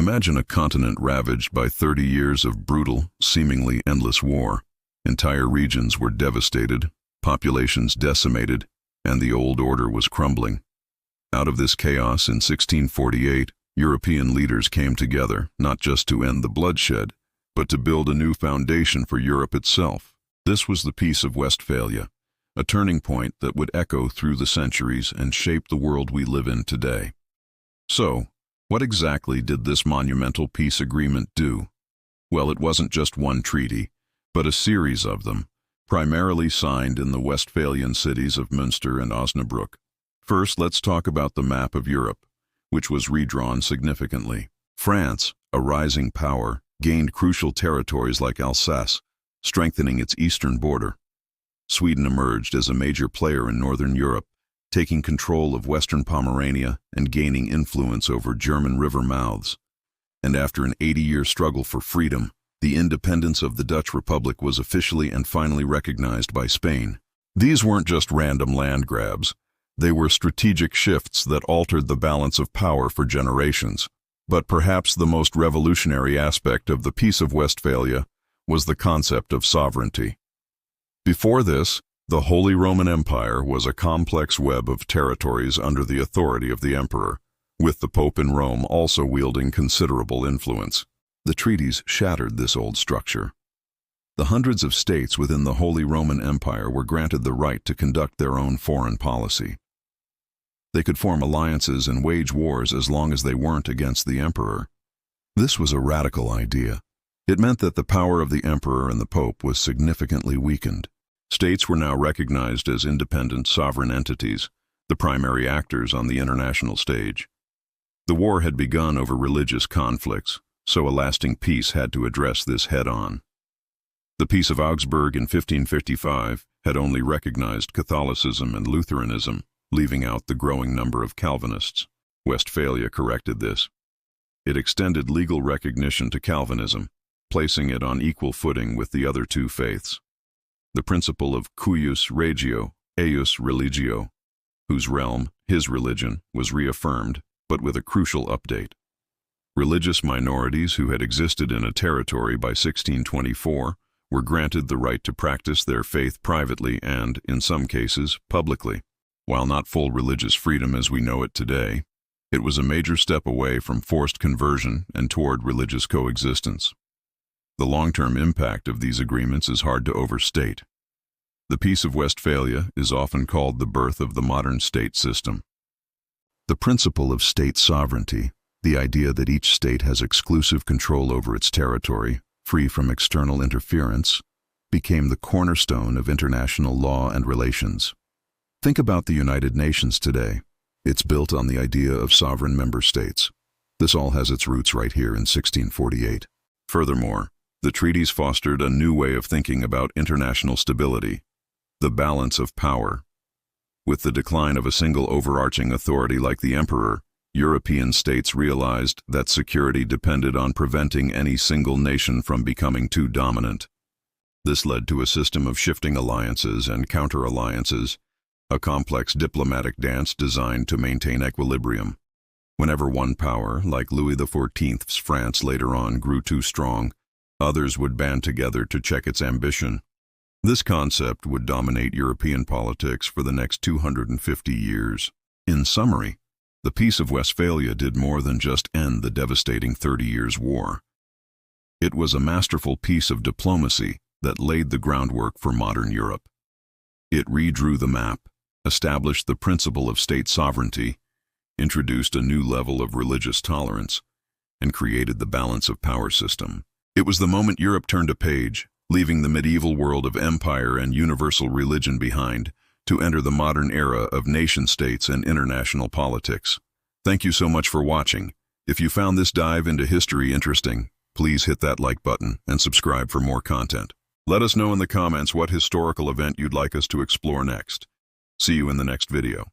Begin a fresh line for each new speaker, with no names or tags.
Imagine a continent ravaged by 30 years of brutal, seemingly endless war. Entire regions were devastated, populations decimated, and the old order was crumbling. Out of this chaos in 1648, European leaders came together, not just to end the bloodshed, but to build a new foundation for Europe itself. This was the Peace of Westphalia, a turning point that would echo through the centuries and shape the world we live in today. So, what exactly did this monumental peace agreement do? Well, it wasn't just one treaty, but a series of them, primarily signed in the Westphalian cities of Münster and Osnabrück. First, let's talk about the map of Europe, which was redrawn significantly. France, a rising power, gained crucial territories like Alsace, strengthening its eastern border. Sweden emerged as a major player in northern Europe, taking control of western Pomerania and gaining influence over German river mouths. And after an 80-year struggle for freedom, the independence of the Dutch Republic was officially and finally recognized by Spain. These weren't just random land grabs. They were strategic shifts that altered the balance of power for generations. But perhaps the most revolutionary aspect of the Peace of Westphalia was the concept of sovereignty. Before this, the Holy Roman Empire was a complex web of territories under the authority of the emperor, with the Pope in Rome also wielding considerable influence. The treaties shattered this old structure. The hundreds of states within the Holy Roman Empire were granted the right to conduct their own foreign policy. They could form alliances and wage wars as long as they weren't against the emperor. This was a radical idea. It meant that the power of the emperor and the Pope was significantly weakened. States were now recognized as independent sovereign entities, the primary actors on the international stage. The war had begun over religious conflicts, so a lasting peace had to address this head-on. The Peace of Augsburg in 1555 had only recognized Catholicism and Lutheranism, leaving out the growing number of Calvinists. Westphalia corrected this. It extended legal recognition to Calvinism, placing it on equal footing with the other two faiths. The principle of cuius regio, eius religio, whose realm, his religion, was reaffirmed, but with a crucial update. Religious minorities who had existed in a territory by 1624 were granted the right to practice their faith privately and, in some cases, publicly. While not full religious freedom as we know it today, it was a major step away from forced conversion and toward religious coexistence. The long-term impact of these agreements is hard to overstate. The Peace of Westphalia is often called the birth of the modern state system. The principle of state sovereignty, the idea that each state has exclusive control over its territory, free from external interference, became the cornerstone of international law and relations. Think about the United Nations today. It's built on the idea of sovereign member states. This all has its roots right here in 1648. Furthermore, the treaties fostered a new way of thinking about international stability, the balance of power. With the decline of a single overarching authority like the emperor, European states realized that security depended on preventing any single nation from becoming too dominant. This led to a system of shifting alliances and counter-alliances, a complex diplomatic dance designed to maintain equilibrium. Whenever one power, like Louis XIV's France later on, grew too strong, others would band together to check its ambition. This concept would dominate European politics for the next 250 years. In summary, the Peace of Westphalia did more than just end the devastating 30 Years' War. It was a masterful piece of diplomacy that laid the groundwork for modern Europe. It redrew the map, established the principle of state sovereignty, introduced a new level of religious tolerance, and created the balance of power system. It was the moment Europe turned a page, leaving the medieval world of empire and universal religion behind, to enter the modern era of nation-states and international politics. Thank you so much for watching. If you found this dive into history interesting, please hit that like button and subscribe for more content. Let us know in the comments what historical event you'd like us to explore next. See you in the next video.